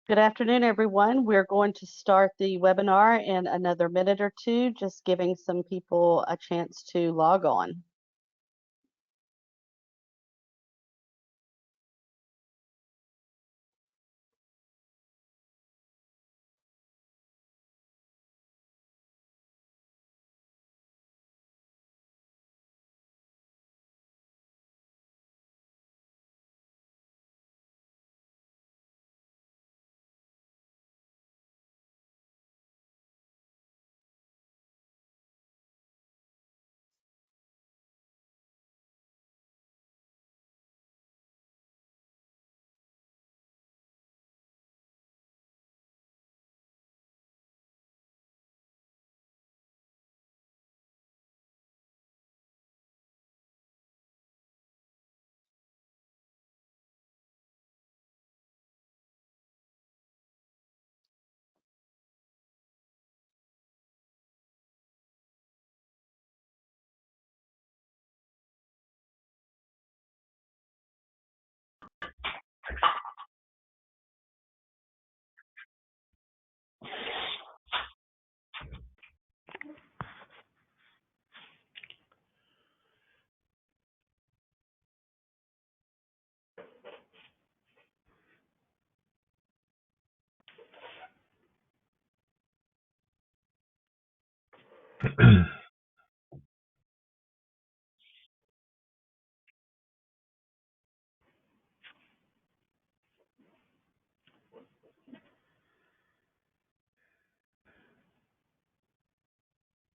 Good afternoon, everyone. We're going to start the webinar in another minute or two, just giving some people a chance to log on.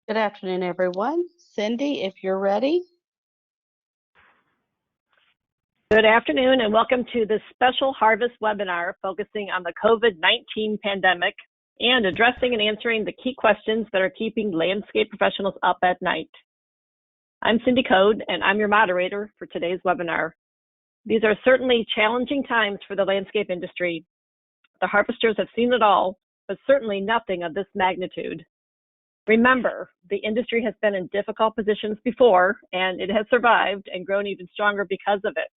Good afternoon, everyone. Cindy, if you're ready. Good afternoon and welcome to this special Harvest webinar focusing on the COVID-19 pandemic and addressing and answering the key questions that are keeping landscape professionals up at night. I'm Cindy Code and I'm your moderator for today's webinar. These are certainly challenging times for the landscape industry. The harvesters have seen it all, but certainly nothing of this magnitude. Remember, the industry has been in difficult positions before and it has survived and grown even stronger because of it.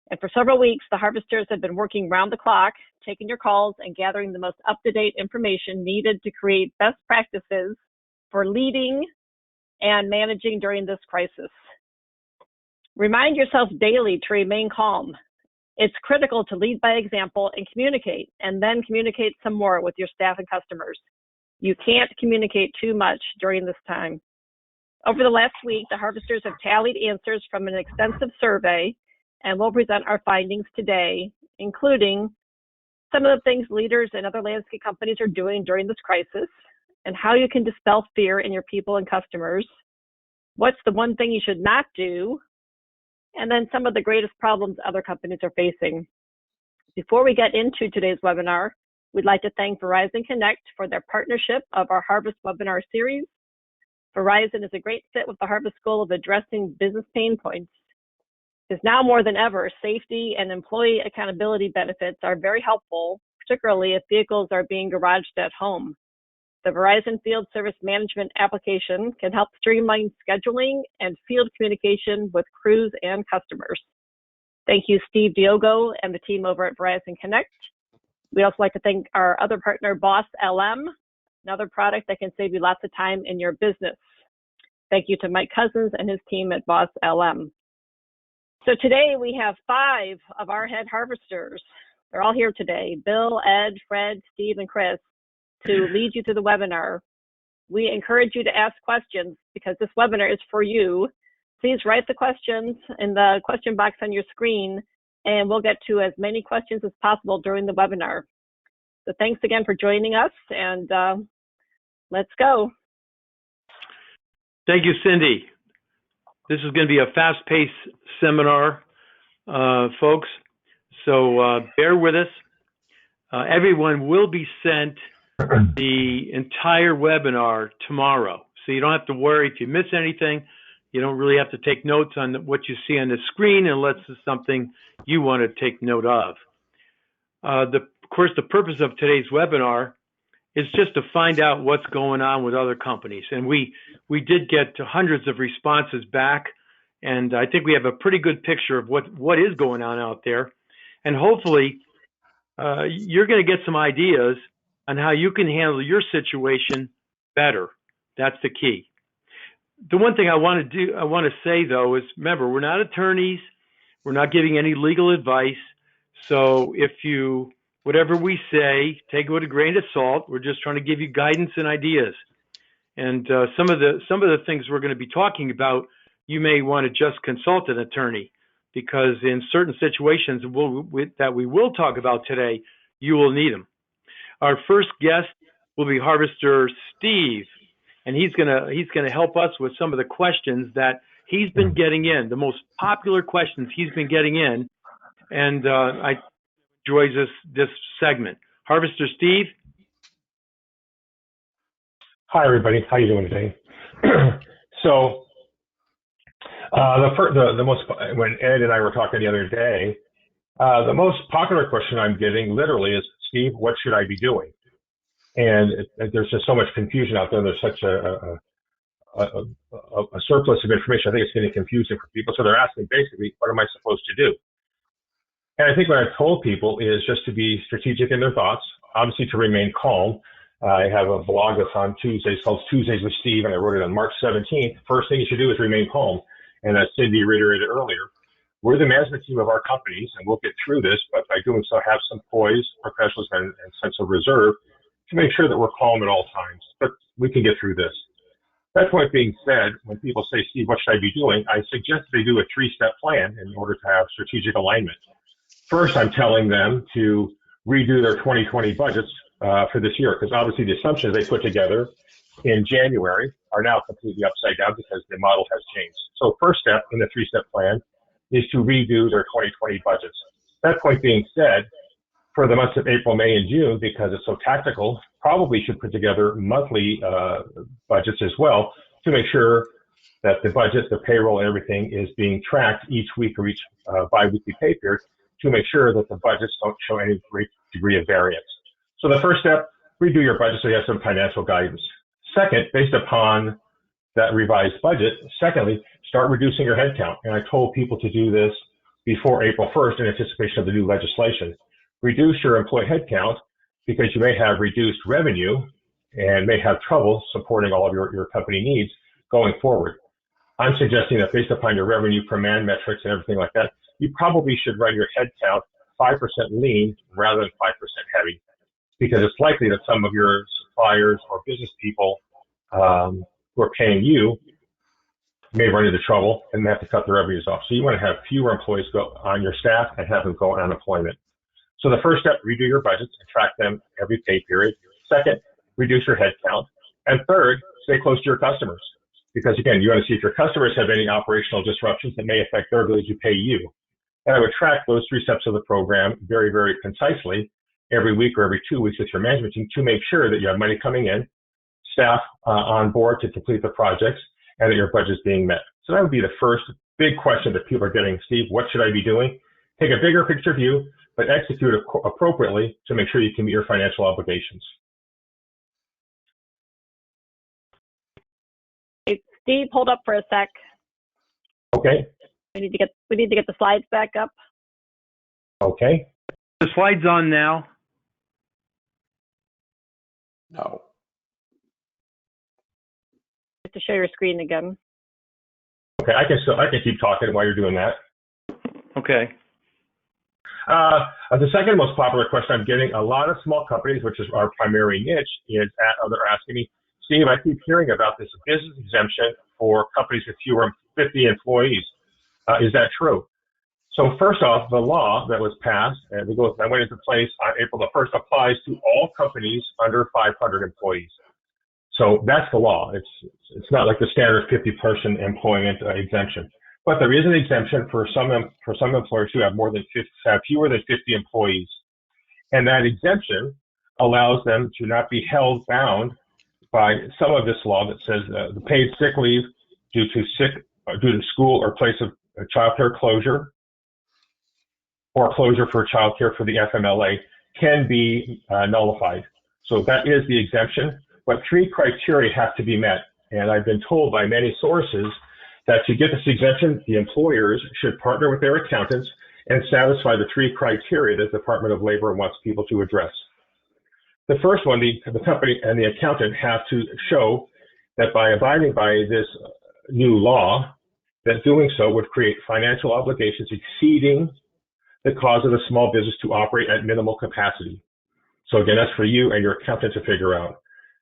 And for several weeks, the harvesters have been working round the clock, taking your calls and gathering the most up-to-date information needed to create best practices for leading and managing during this crisis. Remind yourself daily to remain calm. It's critical to lead by example and then communicate some more with your staff and customers. You can't communicate too much during this time. Over the last week, the harvesters have tallied answers from an extensive survey, and we'll present our findings today, including some of the things leaders and other landscape companies are doing during this crisis, and how you can dispel fear in your people and customers, what's the one thing you should not do, and then some of the greatest problems other companies are facing. Before we get into today's webinar, we'd like to thank Verizon Connect for their partnership of our Harvest webinar series. Verizon is a great fit with the Harvest goal of addressing business pain points. Because now more than ever, safety and employee accountability benefits are very helpful, particularly if vehicles are being garaged at home. The Verizon Field Service Management application can help streamline scheduling and field communication with crews and customers. Thank you, Steve Diogo and the team over at Verizon Connect. We'd also like to thank our other partner, Boss LM, another product that can save you lots of time in your business. Thank you to Mike Cousins and his team at Boss LM. So today we have 5 of our head harvesters. They're all here today, Bill, Ed, Fred, Steve, and Chris, to lead you through the webinar. We encourage you to ask questions because this webinar is for you. Please write the questions in the question box on your screen, and we'll get to as many questions as possible during the webinar. So thanks again for joining us, and let's go. Thank you, Cindy. This is going to be a fast-paced seminar, folks, so bear with us. Everyone will be sent the entire webinar tomorrow, so you don't have to worry if you miss anything. You don't really have to take notes on what you see on the screen unless it's something you want to take note of. Of course, the purpose of today's webinar is just to find out what's going on with other companies. And we did get hundreds of responses back, and I think we have a pretty good picture of what is going on out there. And hopefully you're going to get some ideas on how you can handle your situation better. That's the key. The one thing I want to say though is, remember, we're not attorneys. We're not giving any legal advice. So if whatever we say, take it with a grain of salt. We're just trying to give you guidance and ideas. And some of the things we're going to be talking about, you may want to just consult an attorney, because in certain situations that we will talk about today, you will need them. Our first guest will be Harvester Steve, and he's gonna help us with some of the questions that he's been getting in, the most popular questions he's been getting in, and I enjoys this segment. Harvester Steve. Hi, everybody. How you doing today? So, the most, when Ed and I were talking the other day, the most popular question I'm getting literally is, Steve, what should I be doing? And there's just so much confusion out there. There's such a surplus of information. I think it's getting confusing for people. So they're asking basically, what am I supposed to do? And I think what I've told people is just to be strategic in their thoughts, obviously to remain calm. I have a blog that's on Tuesdays called Tuesdays with Steve, and I wrote it on March 17th. First thing you should do is remain calm. And as Cindy reiterated earlier, we're the management team of our companies, and we'll get through this, but by doing so, have some poise, professionalism, and sense of reserve to make sure that we're calm at all times. But we can get through this. That point being said, when people say, Steve, what should I be doing? I suggest they do a 3-step plan in order to have strategic alignment. First, I'm telling them to redo their 2020 budgets for this year, because obviously the assumptions they put together in January are now completely upside down because the model has changed. So first step in the 3-step plan is to redo their 2020 budgets. That point being said, for the months of April, May, and June, because it's so tactical, probably should put together monthly budgets as well to make sure that the budget, the payroll, and everything is being tracked each week or each bi-weekly pay period to make sure that the budgets don't show any great degree of variance. So the first step, redo your budget so you have some financial guidance. Second, based upon that revised budget, secondly, start reducing your headcount. And I told people to do this before April 1st in anticipation of the new legislation. Reduce your employee headcount because you may have reduced revenue and may have trouble supporting all of your company needs going forward. I'm suggesting that based upon your revenue per man metrics and everything like that, you probably should run your headcount 5% lean rather than 5% heavy, because it's likely that some of your suppliers or business people who are paying you may run into trouble and may have to cut their revenues off. So you want to have fewer employees go on your staff and have them go on unemployment. So the first step, redo your budgets and track them every pay period. Second, reduce your headcount. And third, stay close to your customers. Because again, you want to see if your customers have any operational disruptions that may affect their ability to pay you. And I would track those 3 steps of the program very, very concisely every week or every 2 weeks with your management team to make sure that you have money coming in, staff on board to complete the projects, and that your budget is being met. So that would be the first big question that people are getting. Steve, what should I be doing? Take a bigger picture view, but execute appropriately to make sure you can meet your financial obligations. Hey, Steve, hold up for a sec. Okay. We need to get the slides back up. Okay. The slide's on now. No. You have to share your screen again. Okay, I can keep talking while you're doing that. Okay. The second most popular question I'm getting, a lot of small companies, which is our primary niche, they're asking me, Steve, I keep hearing about this business exemption for companies with fewer than 50 employees. Is that true? So first off, the law that was passed and that went into place on April the 1st applies to all companies under 500 employees. So that's the law. It's not like the standard 50-person employment exemption. But there is an exemption for some employers who have fewer than 50 employees. And that exemption allows them to not be held bound by some of this law that says the paid sick leave due to school or place of childcare closure or closure for childcare for the FMLA can be nullified. So that is the exemption, but 3 criteria have to be met. And I've been told by many sources that to get this exemption, the employers should partner with their accountants and satisfy the three criteria that the Department of Labor wants people to address. The first one, the company and the accountant have to show that by abiding by this new law, that doing so would create financial obligations exceeding the cause of the small business to operate at minimal capacity. So again, that's for you and your accountant to figure out.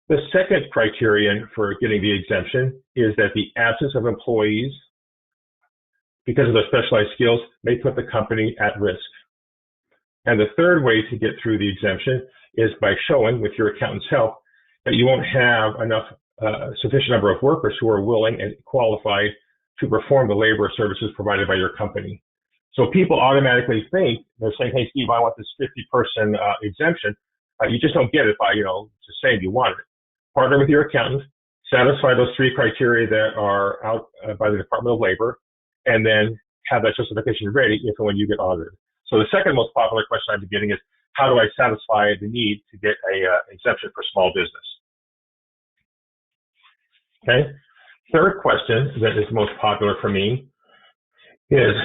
The second criterion for getting the exemption is that the absence of employees, because of their specialized skills, may put the company at risk. And the third way to get through the exemption is by showing, with your accountant's help, that you won't have enough sufficient number of workers who are willing and qualified to perform the labor or services provided by your company. So people automatically think, they're saying, hey, Steve, I want this 50-person exemption. You just don't get it by, just saying you want it. Partner with your accountant, satisfy those three criteria that are out by the Department of Labor, and then have that justification ready if and when you get audited. So the second most popular question I've been getting is, how do I satisfy the need to get a exemption for small business? Okay. Third question that is most popular for me is,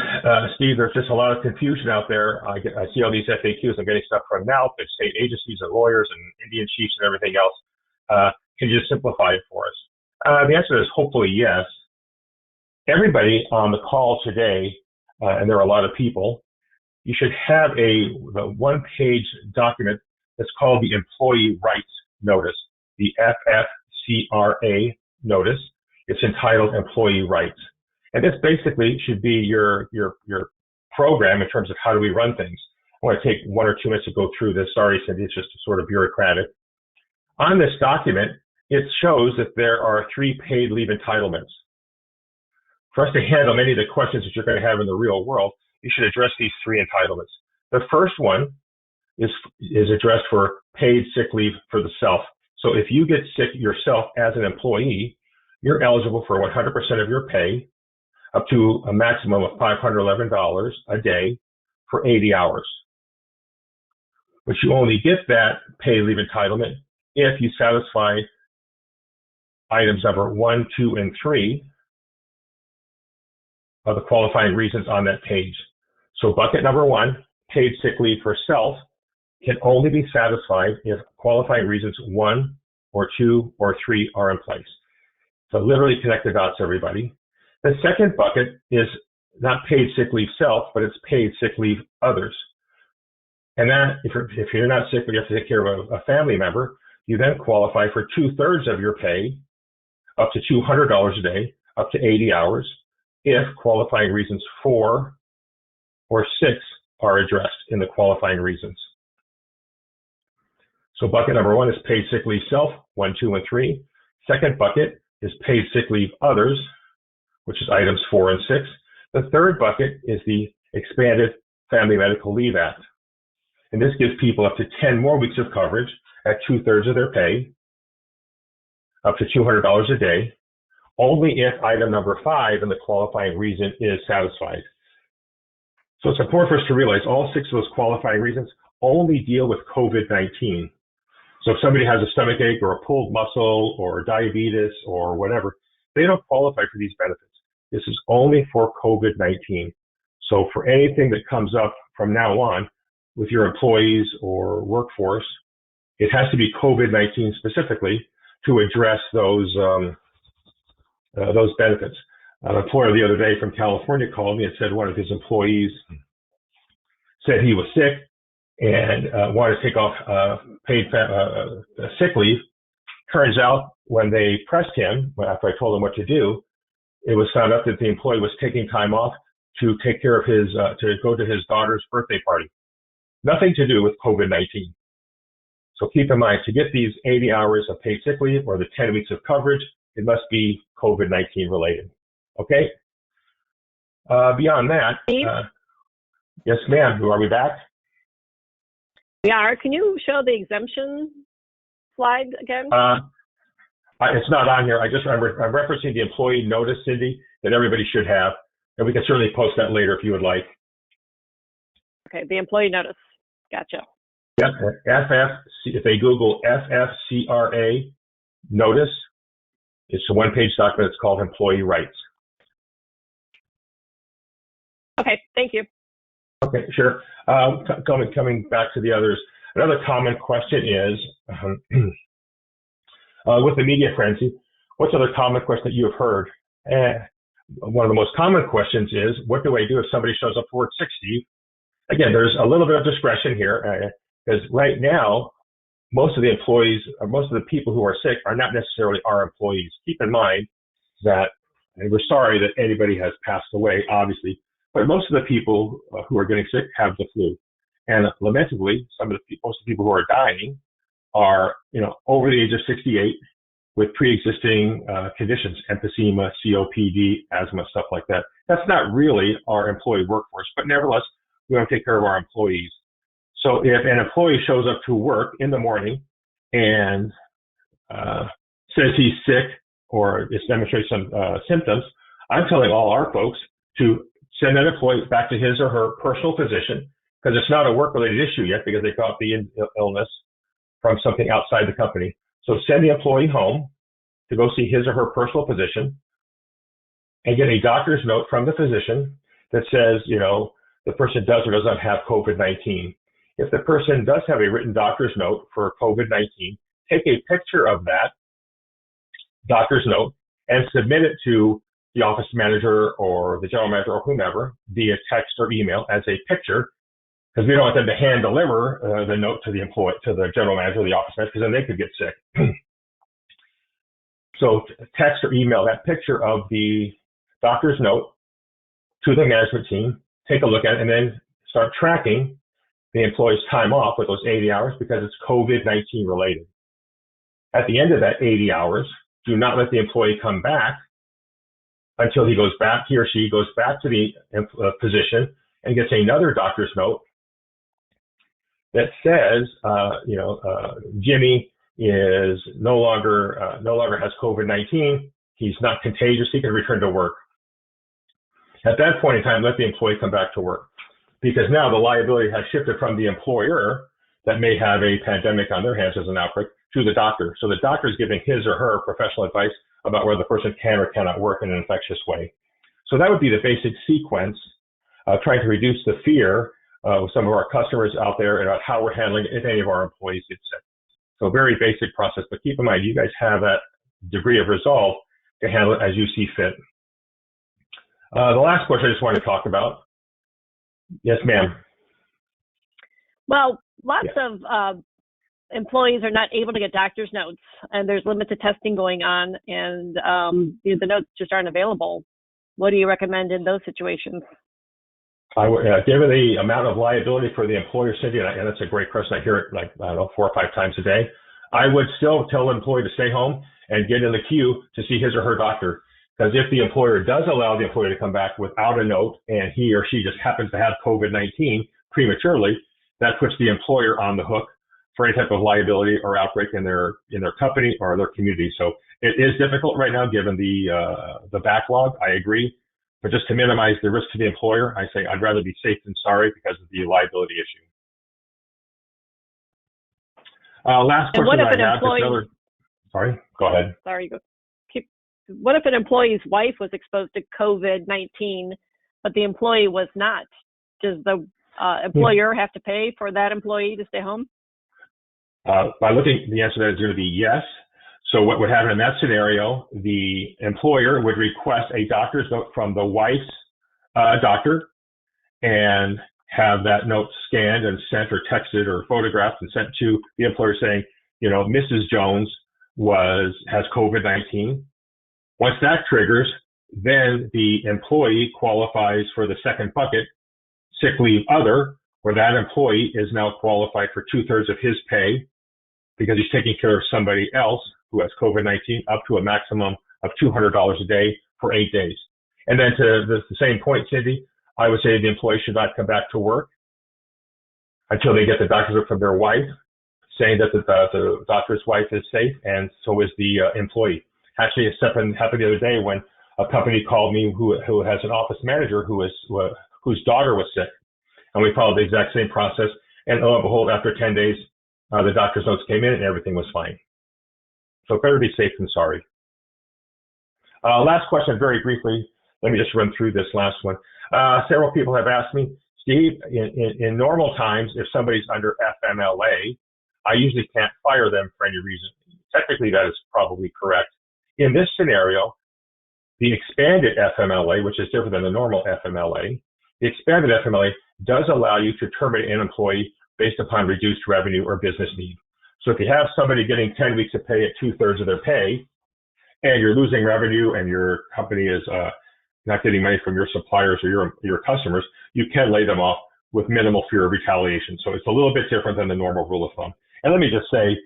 Steve, there's just a lot of confusion out there. I see all these FAQs. I'm getting stuff from NALP, and state agencies and lawyers and Indian chiefs and everything else. Can you just simplify it for us? The answer is hopefully yes. Everybody on the call today, and there are a lot of people, you should have the one-page document that's called the Employee Rights Notice, the FFCRA notice. It's entitled Employee Rights. And this basically should be your program in terms of how do we run things. I want to take 1 or 2 minutes to go through this. Sorry, Cindy, it's just sort of bureaucratic. On this document, it shows that there are 3 paid leave entitlements. For us to handle many of the questions that you're going to have in the real world, you should address these 3 entitlements. The first one is addressed for paid sick leave for the self. So if you get sick yourself as an employee, you're eligible for 100% of your pay, up to a maximum of $511 a day for 80 hours. But you only get that paid leave entitlement if you satisfy items number 1, 2, and 3 of the qualifying reasons on that page. So bucket number 1, paid sick leave for self, can only be satisfied if qualifying reasons 1 or 2 or 3 are in place. So literally connect the dots, everybody. The second bucket is not paid sick leave self, but it's paid sick leave others. And that, if you're not sick, but you have to take care of a family member, you then qualify for 2/3 of your pay, up to $200 a day, up to 80 hours, if qualifying reasons 4 or 6 are addressed in the qualifying reasons. So bucket number 1 is paid sick leave self, 1, 2, and 3. Second bucket is paid sick leave others, which is items 4 and 6. The third bucket is the Expanded Family Medical Leave Act. And this gives people up to 10 more weeks of coverage at 2/3 of their pay, up to $200 a day, only if item number 5 in the qualifying reason is satisfied. So it's important for us to realize all 6 of those qualifying reasons only deal with COVID-19. So if somebody has a stomach ache or a pulled muscle or diabetes or whatever, they don't qualify for these benefits. This is only for COVID-19. So for anything that comes up from now on with your employees or workforce, it has to be COVID-19 specifically to address those benefits. An employer the other day from California called me and said one of his employees said he was sick and wanted to take off paid sick leave. Turns out when they pressed him, after I told him what to do, it was found out that the employee was taking time off to take care of to go to his daughter's birthday party. Nothing to do with COVID-19. So keep in mind, to get these 80 hours of paid sick leave or the 10 weeks of coverage, it must be COVID-19 related. Okay? Beyond that, yes, ma'am. Are we back? We are. Can you show the exemption slide again? It's not on here. I'm referencing the employee notice, Cindy, that everybody should have. And we can certainly post that later if you would like. Okay, the employee notice. Gotcha. Yep, if they Google FFCRA notice, it's a one-page document. It's called Employee Rights. Okay, thank you. Okay, sure. Coming back to the others, another common question is, with the media frenzy, what's another common question that you have heard? One of the most common questions is, what do I do if somebody shows up for work sick, Steve? Again, there's a little bit of discretion here, because right now, most of the employees, or most of the people who are sick are not necessarily our employees. Keep in mind that, and we're sorry that anybody has passed away, obviously, but most of the people who are getting sick have the flu. And lamentably, most of the people who are dying are, over the age of 68 with pre-existing conditions, emphysema, COPD, asthma, stuff like that. That's not really our employee workforce, but nevertheless, we want to take care of our employees. So if an employee shows up to work in the morning and says he's sick or demonstrates some symptoms, I'm telling all our folks to send that employee back to his or her personal physician, because it's not a work-related issue yet, because they caught the illness from something outside the company. So send the employee home to go see his or her personal physician and get a doctor's note from the physician that says, the person does or does not have COVID-19. If the person does have a written doctor's note for COVID-19, take a picture of that doctor's note and submit it to the office manager or the general manager or whomever via text or email as a picture, because we don't want them to hand deliver the note to the general manager or the office manager, because then they could get sick. So text or email that picture of the doctor's note to the management team, take a look at it, and then start tracking the employee's time off with those 80 hours, because it's COVID-19 related. At the end of that 80 hours, do not let the employee come back until he or she goes back to the physician and gets another doctor's note that says, Jimmy is no longer has COVID-19. He's not contagious. He can return to work. At that point in time, let the employee come back to work, because now the liability has shifted from the employer that may have a pandemic on their hands as an outbreak to the doctor. So the doctor is giving his or her professional advice about whether the person can or cannot work in an infectious way. So that would be the basic sequence of trying to reduce the fear of some of our customers out there about how we're handling it if any of our employees get sick. So very basic process, but keep in mind, you guys have that degree of resolve to handle it as you see fit. The last question I just wanted to talk about. Yes, ma'am. Well, lots of employees are not able to get doctor's notes, and there's limited testing going on, and the notes just aren't available. What do you recommend in those situations? Given the amount of liability for the employer, Cindy, and that's a great question. I hear it 4 or 5 times a day. I would still tell an employee to stay home and get in the queue to see his or her doctor. Because if the employer does allow the employee to come back without a note and he or she just happens to have COVID-19 prematurely, that puts the employer on the hook for any type of liability or outbreak in their company or their community. So it is difficult right now given the backlog. I agree. But just to minimize the risk to the employer, I say I'd rather be safe than sorry because of the liability issue. Last question I have. Sorry, go ahead. Sorry, go. What if an employee's wife was exposed to COVID-19, but the employee was not? Does the employer have to pay for that employee to stay home? By looking, the answer to that is going to be yes. So what would happen in that scenario, the employer would request a doctor's note from the wife's doctor and have that note scanned and sent or texted or photographed and sent to the employer saying, Mrs. Jones has COVID-19. Once that triggers, then the employee qualifies for the second bucket, sick leave other, where that employee is now qualified for 2/3 of his pay because he's taking care of somebody else who has COVID-19 up to a maximum of $200 a day for 8 days. And then to the same point, Cindy, I would say the employee should not come back to work until they get the doctor's note from their wife saying that the doctor's wife is safe, and so is the employee. Actually, it happened the other day when a company called me who has an office manager whose daughter was sick, and we followed the exact same process. And lo and behold, after 10 days, the doctor's notes came in and everything was fine. So better be safe than sorry. Last question, very briefly. Let me just run through this last one. Several people have asked me, Steve, in normal times, if somebody's under FMLA, I usually can't fire them for any reason. Technically, that is probably correct. In this scenario, the expanded FMLA, which is different than the normal FMLA, the expanded FMLA does allow you to terminate an employee based upon reduced revenue or business need. So if you have somebody getting 10 weeks of pay at 2/3 of their pay, and you're losing revenue and your company is not getting money from your suppliers or your customers, you can lay them off with minimal fear of retaliation. So it's a little bit different than the normal rule of thumb. And let me just say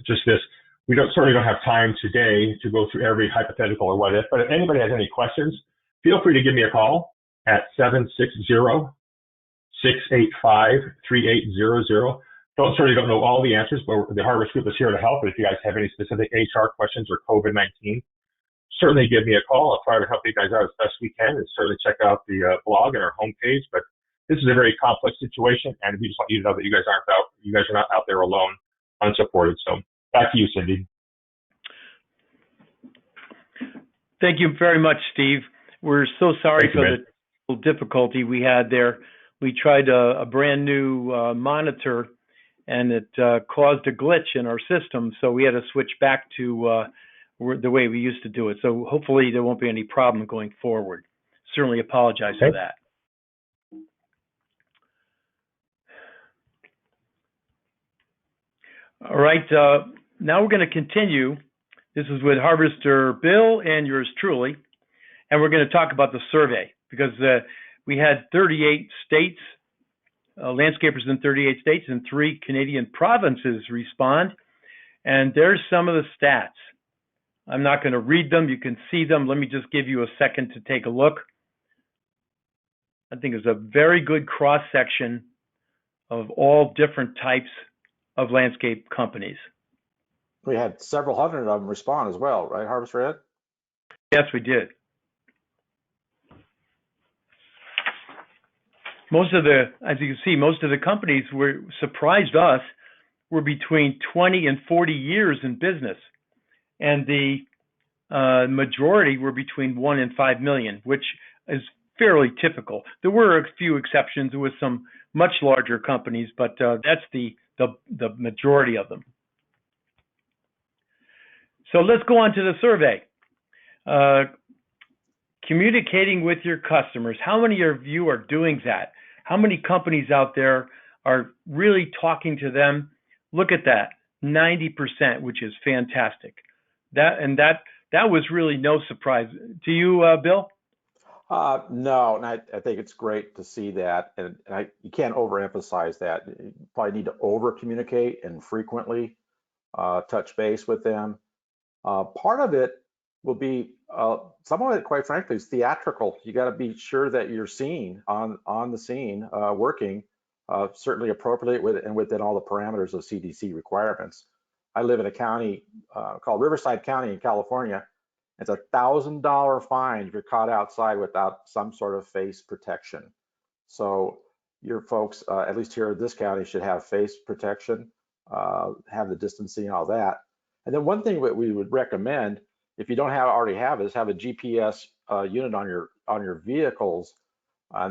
just this. We certainly don't have time today to go through every hypothetical or what if, but if anybody has any questions, feel free to give me a call at 760-685-3800. Certainly don't know all the answers, but the Harvest Group is here to help. But if you guys have any specific HR questions or COVID-19, certainly give me a call. I'll try to help you guys out as best we can, and certainly check out the blog and our homepage. But this is a very complex situation, and we just want you to know that you guys are not out there alone, unsupported. So back to you, Cindy. Thank you very much, Steve. We're so sorry for the difficulty we had there. We tried a brand new monitor, and it caused a glitch in our system, so we had to switch back to the way we used to do it. So hopefully there won't be any problem going forward. Certainly apologize for that. All right, now we're going to continue. This is with Harvester Bill and yours truly, and we're going to talk about the survey because we had 38 states, landscapers in 38 states and 3 Canadian provinces respond, and there's some of the stats. I'm not going to read them. You can see them. Let me just give you a second to take a look. I think it's a very good cross-section of all different types of landscape companies. We had several hundred of them respond as well, right, Harvester Ed? Yes, we did. As you can see, most of the companies surprised us, were between 20 and 40 years in business. And the majority were between 1 and 5 million, which is fairly typical. There were a few exceptions with some much larger companies, but that's the majority of them. So let's go on to the survey. Communicating with your customers. How many of you are doing that? How many companies out there are really talking to them? Look at that, 90%, which is fantastic. That was really no surprise to you, Bill? No, and I think it's great to see that, and you can't overemphasize that. You probably need to over communicate and frequently touch base with them. Part of it will be some of it, quite frankly, is theatrical. You got to be sure that you're seen on the scene, working certainly appropriately and within all the parameters of CDC requirements. I live in a county called Riverside County in California. It's a $1,000 fine if you're caught outside without some sort of face protection. So your folks, at least here in this county, should have face protection, have the distancing, all that. And then one thing that we would recommend, if you don't already have it, is have a GPS unit on your vehicles.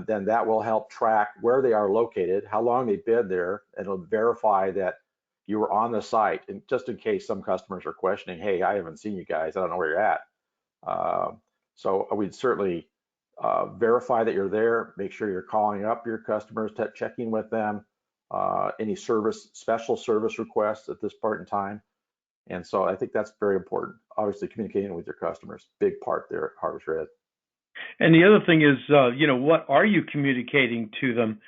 Then that will help track where they are located, how long they've been there, and it'll verify that you were on the site. And just in case some customers are questioning, hey, I haven't seen you guys, I don't know where you're at. So we'd certainly verify that you're there, make sure you're calling up your customers, checking with them, any special service requests at this part in time. And so I think that's very important. Obviously, communicating with your customers, big part there at Harvester Ed. And the other thing is, what are you communicating to them?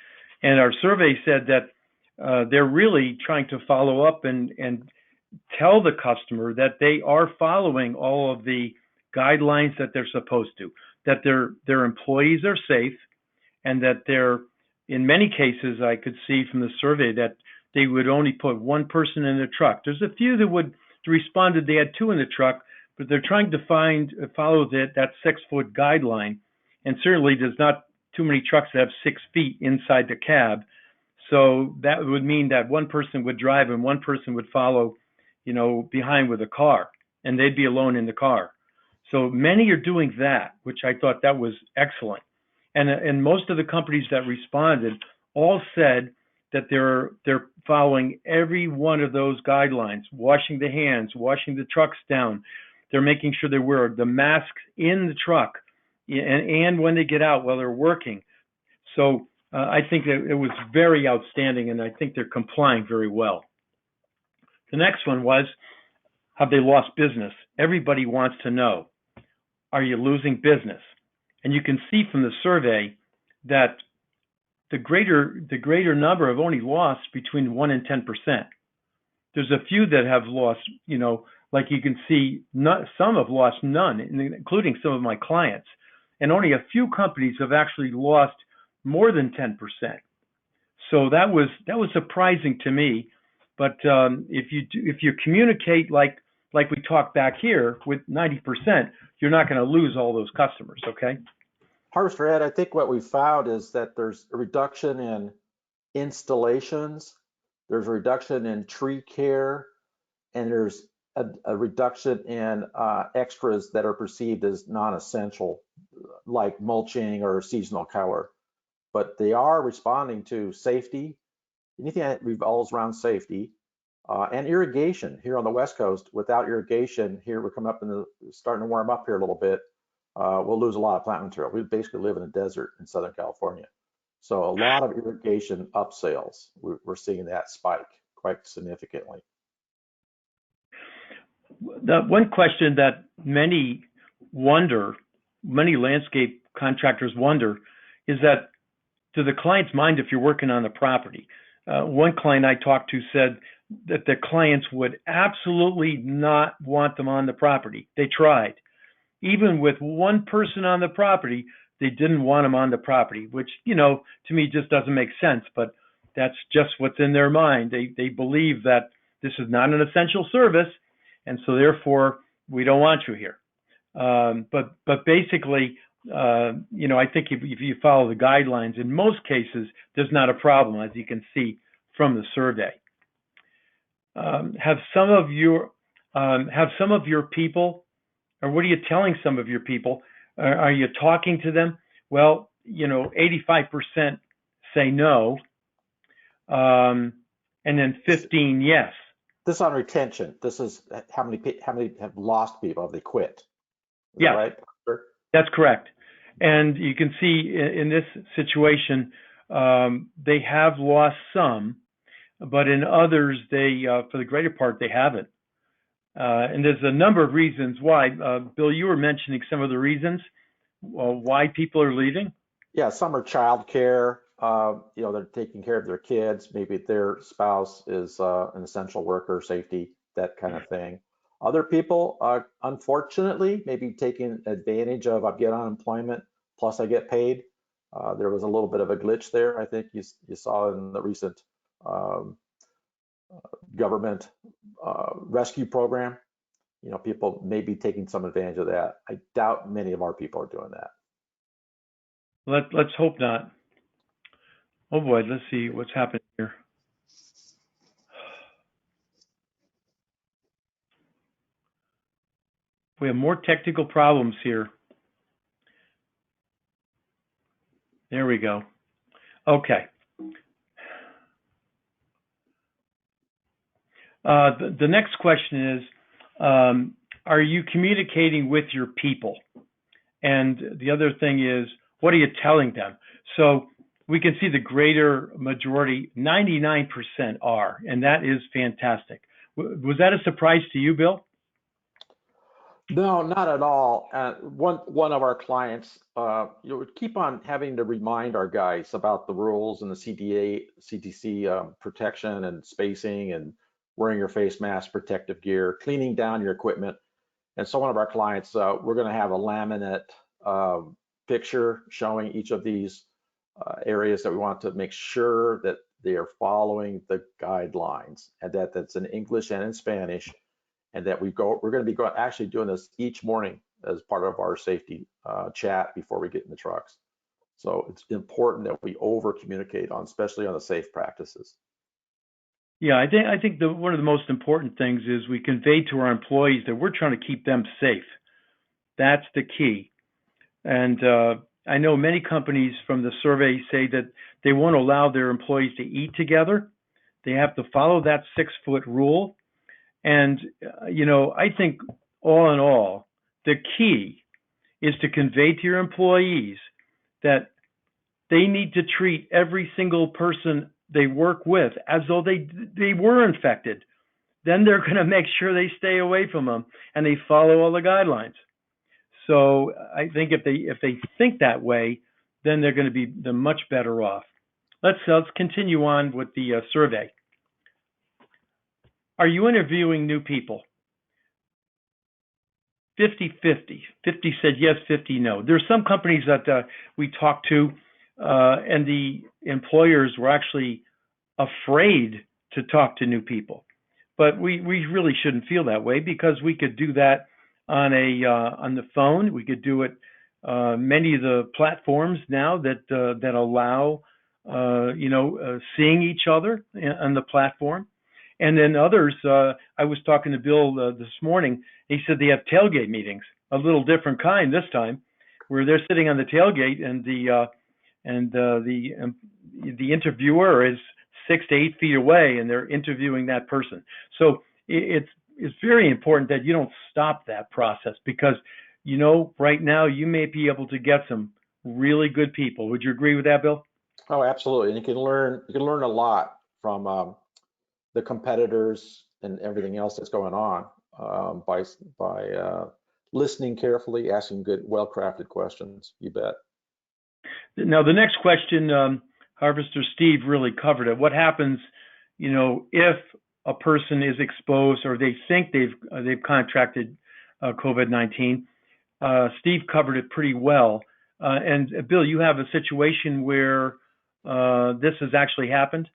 And our survey said that they're really trying to follow up and tell the customer that they are following all of the guidelines that they're supposed to, that their employees are safe, and that they're, in many cases, I could see from the survey that they would only put one person in the truck. There's a few that responded they had 2 in the truck, but they're trying to follow that 6-foot guideline. And certainly there's not too many trucks that have 6 feet inside the cab. So that would mean that one person would drive and one person would follow, behind with a car, and they'd be alone in the car. So many are doing that, which I thought that was excellent. And most of the companies that responded all said that they're following every one of those guidelines: washing the hands, washing the trucks down. They're making sure they wear the masks in the truck and when they get out while they're working. So I think that it was very outstanding, and I think they're complying very well. The next one was, have they lost business? Everybody wants to know, are you losing business? And you can see from the survey that the greater number have only lost between 1 and 10%. There's a few that have lost, like you can see, some have lost none, including some of my clients. And only a few companies have actually lost more than 10%. So that was surprising to me. But if you communicate like we talked back here with 90%, you're not going to lose all those customers. Okay. Harvester Ed, I think what we found is that there's a reduction in installations, there's a reduction in tree care, and there's a reduction in extras that are perceived as non-essential, like mulching or seasonal color. But they are responding to safety, anything that revolves around safety, and irrigation. Here on the West Coast, without irrigation, here we're coming up starting to warm up here a little bit. We'll lose a lot of plant material. We basically live in a desert in Southern California. So a lot of irrigation upsales, we're seeing that spike quite significantly. The one question that many landscape contractors wonder, is that, do the clients mind if you're working on the property? One client I talked to said that the clients would absolutely not want them on the property. They tried. Even with one person on the property, they didn't want them on the property, which, to me just doesn't make sense, but that's just what's in their mind. They believe that this is not an essential service, and so therefore we don't want you here. But basically, I think if you follow the guidelines, in most cases, there's not a problem, as you can see from the survey. Have some of your people, or what are you telling some of your people? Are you talking to them? Well, 85% say no, and then 15 yes. This on retention. This is how many have lost people, have they quit? Is Yeah, that right? Sure. That's correct. And you can see in this situation, they have lost some, but in others, for the greater part, they haven't. And there's a number of reasons why. Bill, you were mentioning some of the reasons why people are leaving. Yeah, some are child care. They're taking care of their kids. Maybe their spouse is an essential worker, safety, that kind of thing. Other people are, unfortunately, maybe taking advantage of, I get unemployment, plus I get paid. There was a little bit of a glitch there. I think you saw in the recent government rescue program. People may be taking some advantage of that. I doubt many of our people are doing that. Let's hope not. Oh boy, let's see what's happening here. We have more technical problems here. There we go. Okay. The next question is, are you communicating with your people? And the other thing is, what are you telling them? So we can see the greater majority, 99% are, and that is fantastic. Was that a surprise to you, Bill? No, not at all. One of our clients, keep on having to remind our guys about the rules and the CDC protection and spacing and wearing your face mask, protective gear, cleaning down your equipment. And so one of our clients, we're going to have a laminate picture showing each of these areas that we want to make sure that they are following the guidelines, and that's in English and in Spanish. And that we're going to be actually doing this each morning as part of our safety chat before we get in the trucks. So it's important that we over communicate on, especially on the safe practices. Yeah, I think one of the most important things is we convey to our employees that we're trying to keep them safe. That's the key. And I know many companies from the survey say that they won't allow their employees to eat together. They have to follow that 6-foot rule. And, I think all in all, the key is to convey to your employees that they need to treat every single person they work with as though they were infected. Then they're going to make sure they stay away from them and they follow all the guidelines. So I think if they think that way, then they're going to be much better off. Let's continue on with the survey. Are you interviewing new people? 50-50. 50 said yes, 50 no. There's some companies that we talked to, and the employers were actually afraid to talk to new people. But we really shouldn't feel that way, because we could do that on the phone. We could do it many of the platforms now that allow seeing each other on the platform. And then others, I was talking to Bill this morning. He said they have tailgate meetings, a little different kind this time, where they're sitting on the tailgate and the interviewer is 6 to 8 feet away, and they're interviewing that person. So it's very important that you don't stop that process, because right now you may be able to get some really good people. Would you agree with that, Bill? Oh, absolutely. And you can learn a lot from the competitors and everything else that's going on by listening carefully, asking good, well-crafted questions. You bet. Now, the next question, Harvester Steve really covered it. What happens, if a person is exposed or they think they've contracted COVID-19? Steve covered it pretty well. And Bill, you have a situation where this has actually happened?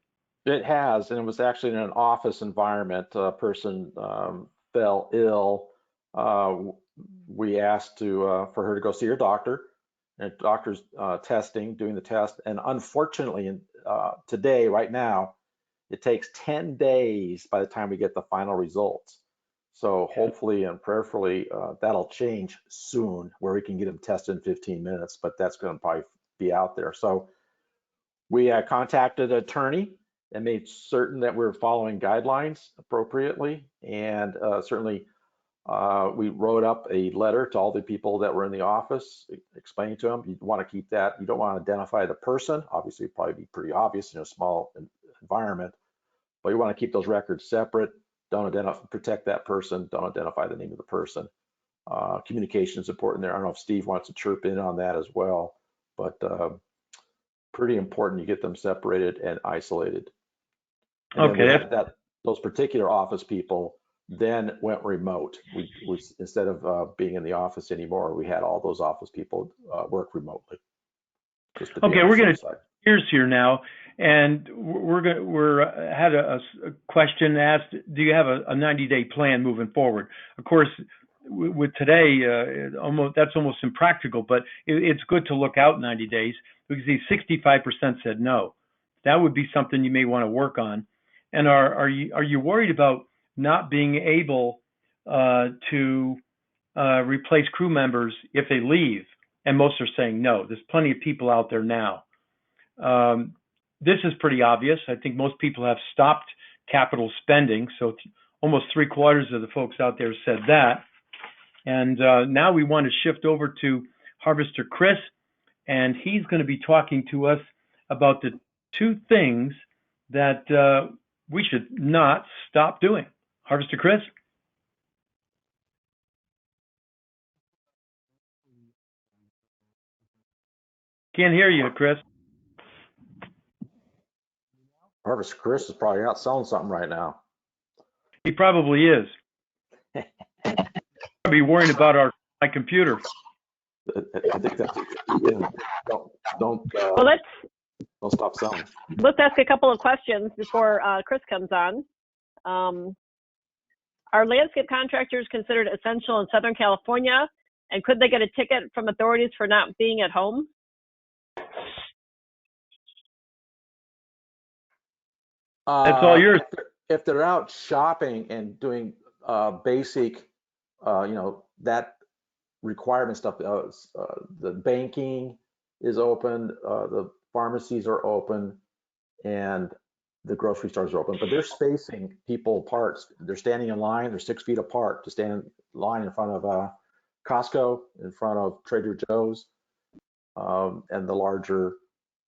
It has, and it was actually in an office environment. A person fell ill. We asked for her to go see her doctor, and doctor's doing the test. And unfortunately, today, right now, it takes 10 days by the time we get the final results. So hopefully and prayerfully, that'll change soon, where we can get them tested in 15 minutes, but that's going to probably be out there. So we contacted an attorney and made certain that we're following guidelines appropriately. And certainly we wrote up a letter to all the people that were in the office, explaining to them, you want to keep that. You don't want to identify the person. Obviously, it'd probably be pretty obvious in a small environment, but you want to keep those records separate. Don't protect that person. Don't identify the name of the person. Communication is important there. I don't know if Steve wants to chirp in on that as well, but pretty important you get them separated and isolated. And okay. Those particular office people then went remote. We instead of being in the office anymore, we had all those office people work remotely. Okay, we're going to here's here now, and we're had a question asked. Do you have a 90-day plan moving forward? Of course, with today, that's almost impractical, but it's good to look out 90 days, because 65% said no. That would be something you may want to work on. And are you worried about not being able to replace crew members if they leave? And most are saying no. There's plenty of people out there now. This is pretty obvious. I think most people have stopped capital spending. So almost 3/4 of the folks out there said that. And now we want to shift over to Harvester Chris, and he's going to be talking to us about the 2 things that we should not stop doing. Harvester Chris? Can't hear you, Chris. Harvester Chris is probably out selling something right now. He probably is. Probably worrying about my computer. I think that's don't stop selling. Let's ask a couple of questions before Chris comes on. Are landscape contractors considered essential in Southern California? And could they get a ticket from authorities for not being at home? That's all yours. If they're out shopping and doing basic, that requirement stuff, the banking, is open, the pharmacies are open, and the grocery stores are open, but they're spacing people apart. They're standing in line, they're 6 feet apart to stand in line in front of Costco, in front of Trader Joe's, and the larger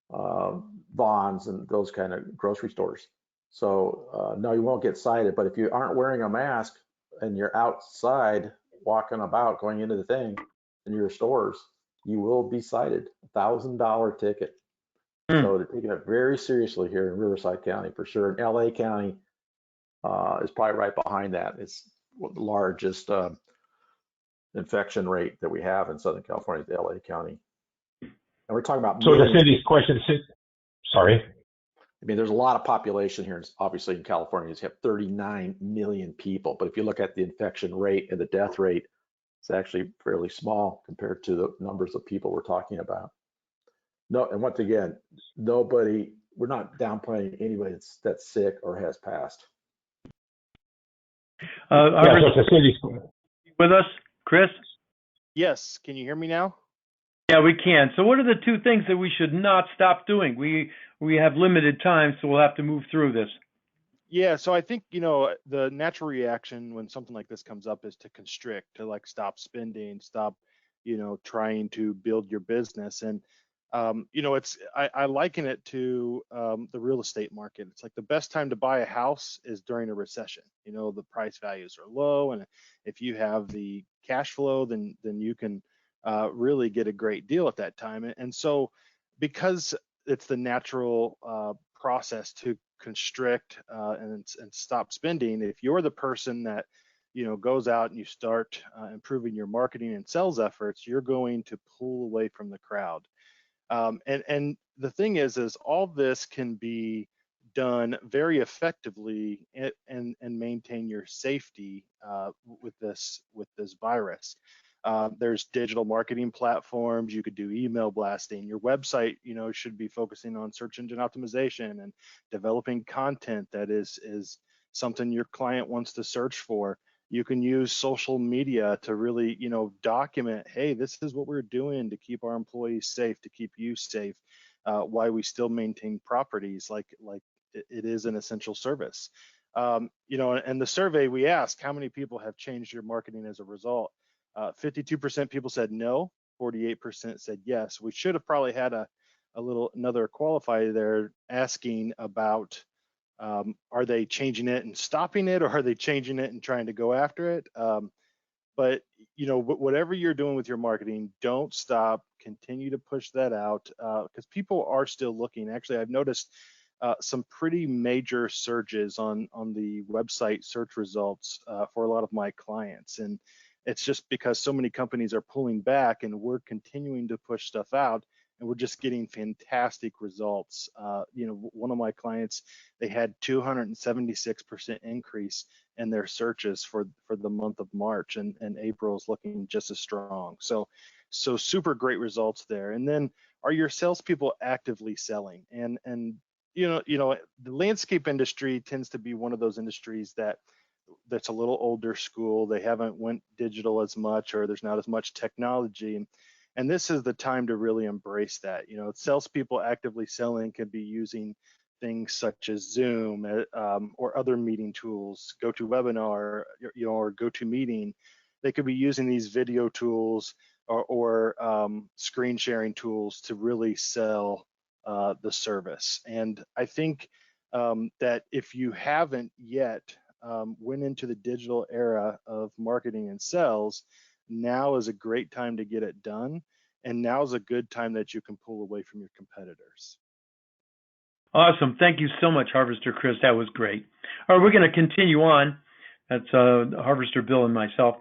Vons and those kind of grocery stores. So no, you won't get cited, but if you aren't wearing a mask and you're outside walking about going into the thing in your stores, you will be cited. $1,000 ticket. So they're taking it very seriously here in Riverside County for sure. And LA County is probably right behind that. It's the largest infection rate that we have in Southern California, the LA County. And we're talking about So to millions. Cindy's question, sorry. I mean, there's a lot of population here. Obviously, in California, you have 39 million people. But if you look at the infection rate and the death rate, it's actually fairly small compared to the numbers of people we're talking about. No, and once again, we're not downplaying anybody that's sick or has passed. Yeah, so to Cindy's, With us, Chris? Yes, can you hear me now? Yeah, we can. So what are the two things that we should not stop doing? We have limited time, so we'll have to move through this. Yeah, so I think, the natural reaction when something like this comes up is to constrict, to like stop spending, stop, trying to build your business. And, I liken it to the real estate market. It's like the best time to buy a house is during a recession. The price values are low, and if you have the cash flow, then you can really get a great deal at that time. And so because it's the natural process to constrict and stop spending, if you're the person that goes out and you start improving your marketing and sales efforts, you're going to pull away from the crowd. And the thing is all this can be done very effectively and maintain your safety with this virus. There's digital marketing platforms. You could do email blasting. Your website, should be focusing on search engine optimization and developing content that is something your client wants to search for. You can use social media to really, document, hey, this is what we're doing to keep our employees safe, to keep you safe, why we still maintain properties like it is an essential service. And the survey we asked, how many people have changed your marketing as a result? 52% people said no, 48% said yes. We should have probably had another qualifier there asking about are they changing it and stopping it, or are they changing it and trying to go after it? But whatever you're doing with your marketing, don't stop. Continue to push that out because people are still looking. Actually, I've noticed some pretty major surges on the website search results for a lot of my clients, and it's just because so many companies are pulling back, and we're continuing to push stuff out, and we're just getting fantastic results. One of my clients, they had 276% increase in their searches for the month of March, and April is looking just as strong. So super great results there. And then, are your salespeople actively selling? And the landscape industry tends to be one of those industries that's a little older school. They haven't went digital as much, or there's not as much technology. And this is the time to really embrace that. Salespeople actively selling could be using things such as Zoom or other meeting tools, GoToWebinar, or GoToMeeting. They could be using these video tools or screen sharing tools to really sell the service. And I think that if you haven't yet went into the digital era of marketing and sales, now is a great time to get it done. And now is a good time that you can pull away from your competitors. Awesome. Thank you so much, Harvester Chris. That was great. All right, we're going to continue on. That's Harvester Bill and myself.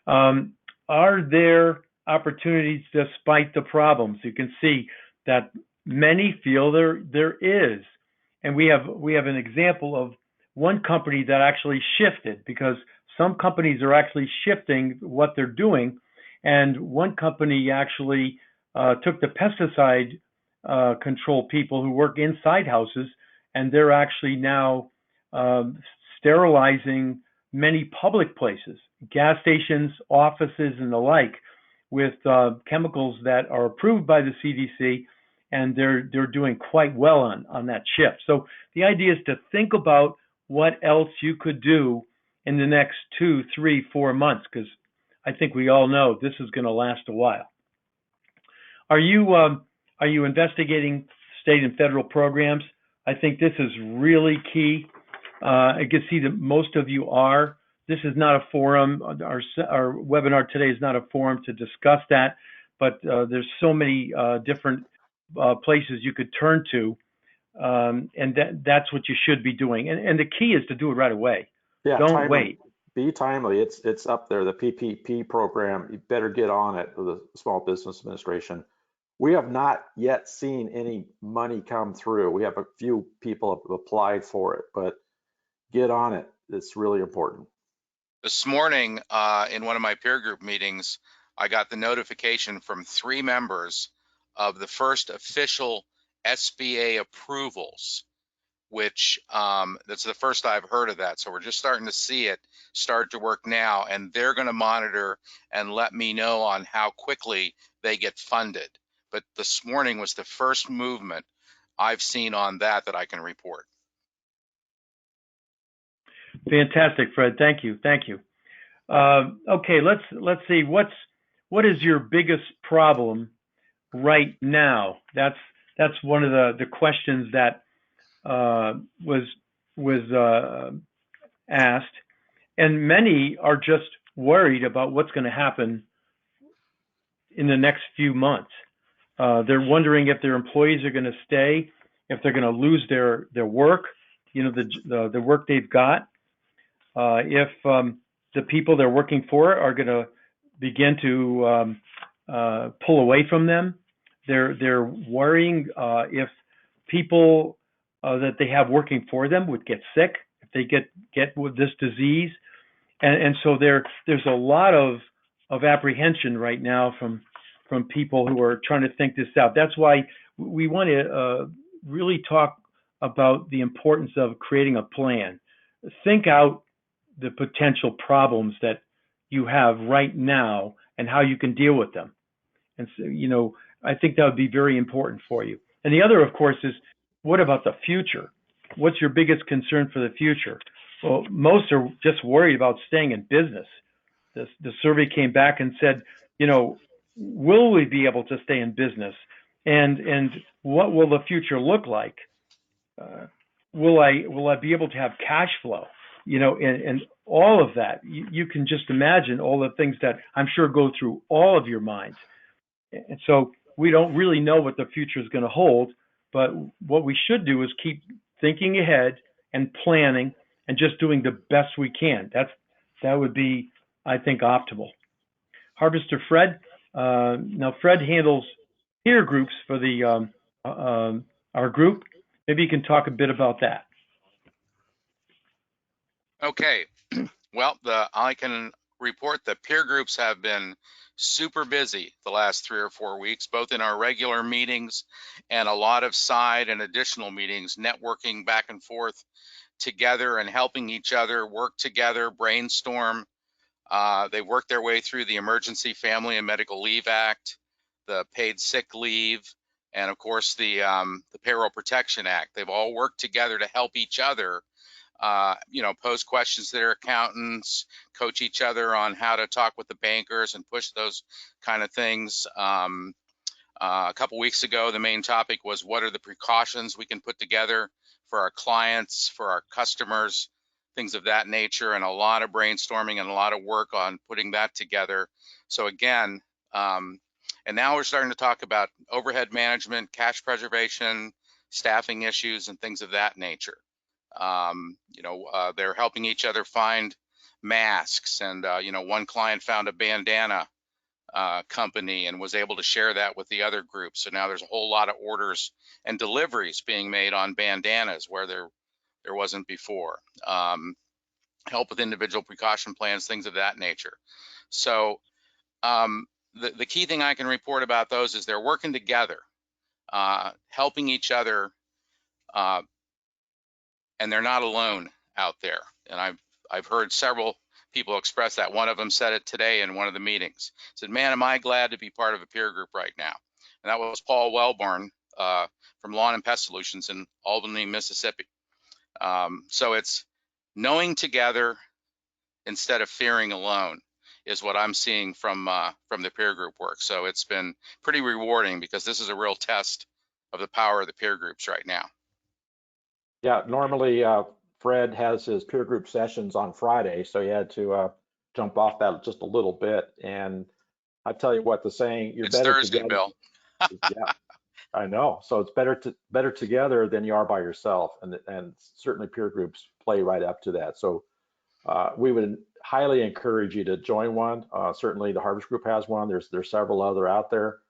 Are there opportunities despite the problems? You can see that many feel there is. And we have an example of one company that actually shifted, because some companies are actually shifting what they're doing. And one company actually took the pesticide control people who work inside houses, and they're actually now sterilizing many public places, gas stations, offices, and the like, with chemicals that are approved by the CDC, and they're doing quite well on that shift. So the idea is to think about what else you could do in the next 2, 3, 4 months, because I think we all know this is going to last a while. Are you investigating state and federal programs? I think this is really key. I can see that most of you are. This is not a forum. Our webinar today is not a forum to discuss that, but there's so many different places you could turn to, and that's what you should be doing. And the key is to do it right away. Yeah, Don't wait. Be timely. It's up there. The PPP program. You better get on it with the Small Business Administration. We have not yet seen any money come through. We have a few people have applied for it, but get on it. It's really important. This morning, in one of my peer group meetings, I got the notification from 3 members of the first official SBA approvals, which that's the first I've heard of that. So we're just starting to see it start to work now, and they're going to monitor and let me know on how quickly they get funded. But this morning was the first movement I've seen on that I can report. Fantastic, Fred. Thank you. Okay, let's see. What is your biggest problem right now? That's one of the questions that was asked, and many are just worried about what's going to happen in the next few months. They're wondering if their employees are going to stay, if they're going to lose their work, the work they've got, if the people they're working for are going to begin to pull away from them. They're worrying if people that they have working for them would get sick, if they get with this disease, and so there's a lot of apprehension right now from people who are trying to think this out. That's why we want to really talk about the importance of creating a plan. Think out the potential problems that you have right now and how you can deal with them. And so, I think that would be very important for you. And the other, of course, is what about the future? What's your biggest concern for the future? Well, most are just worried about staying in business. The survey came back and said, will we be able to stay in business? And what will the future look like? Will I be able to have cash flow? And all of that, you can just imagine all the things that I'm sure go through all of your minds. And so we don't really know what the future is going to hold, but what we should do is keep thinking ahead and planning and just doing the best we can. That would be, I think, optimal. Harvester Fred. Now Fred handles peer groups for our group. Maybe you can talk a bit about that. Okay, well, I can report that peer groups have been super busy the last 3 or 4 weeks, both in our regular meetings and a lot of side and additional meetings, networking back and forth together and helping each other work together, brainstorm. They worked their way through the Emergency Family and Medical Leave Act, the Paid Sick Leave, and of course the Payroll Protection Act. They've all worked together to help each other pose questions to their accountants, coach each other on how to talk with the bankers and push those kind of things. A couple weeks ago, the main topic was what are the precautions we can put together for our clients, for our customers, things of that nature, and a lot of brainstorming and a lot of work on putting that together. So again, and now we're starting to talk about overhead management, cash preservation, staffing issues, and things of that nature. They're helping each other find masks, and one client found a bandana company and was able to share that with the other groups. So now there's a whole lot of orders and deliveries being made on bandanas where there wasn't before. Help with individual precaution plans, things of that nature. So the key thing I can report about those is they're working together, helping each other, and they're not alone out there. And I've heard several people express that. One of them said it today in one of the meetings. Said, "Man, am I glad to be part of a peer group right now." And that was Paul Wellborn from Lawn and Pest Solutions in Albany, Mississippi. So it's knowing together instead of fearing alone is what I'm seeing from the peer group work. So it's been pretty rewarding because this is a real test of the power of the peer groups right now. Yeah, normally Fred has his peer group sessions on Friday, so he had to jump off that just a little bit. And I tell you what, the saying, "You're It's better Thursday, together." Bill. Yeah, I know. So it's better together than you are by yourself, and certainly peer groups play right up to that. So we would highly encourage you to join one. Certainly the Harvest Group has one. There's several other out there.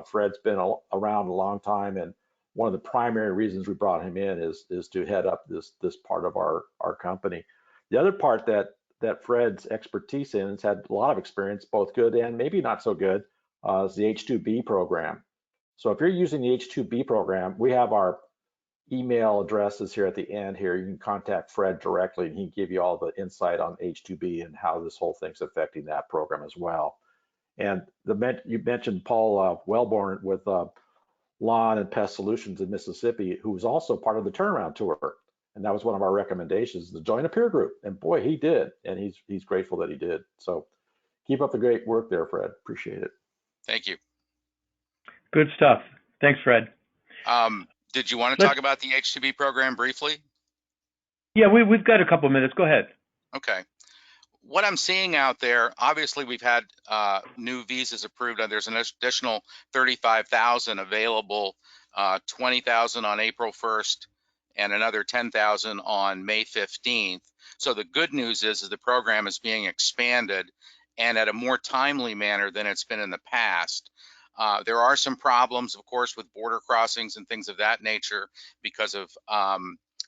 Fred's been around a long time, and one of the primary reasons we brought him in is to head up this part of our company. The other part that Fred's expertise in, has had a lot of experience, both good and maybe not so good, is the H2B program. So if you're using the H2B program, we have our email addresses here at the end here. You can contact Fred directly and he can give you all the insight on H2B and how this whole thing's affecting that program as well. And you mentioned Paul Wellborn with Lawn and Pest Solutions in Mississippi, who was also part of the turnaround tour. And that was one of our recommendations, to join a peer group. And boy, he did. And he's grateful that he did. So keep up the great work there, Fred. Appreciate it. Thank you. Good stuff. Thanks, Fred. Did you want to talk about the H2B program briefly? Yeah, we've got a couple minutes. Go ahead. Okay. What I'm seeing out there, obviously we've had new visas approved, and there's an additional 35,000 available, 20,000 on April 1st and another 10,000 on May 15th. So the good news is the program is being expanded and at a more timely manner than it's been in the past. There are some problems, of course, with border crossings and things of that nature because of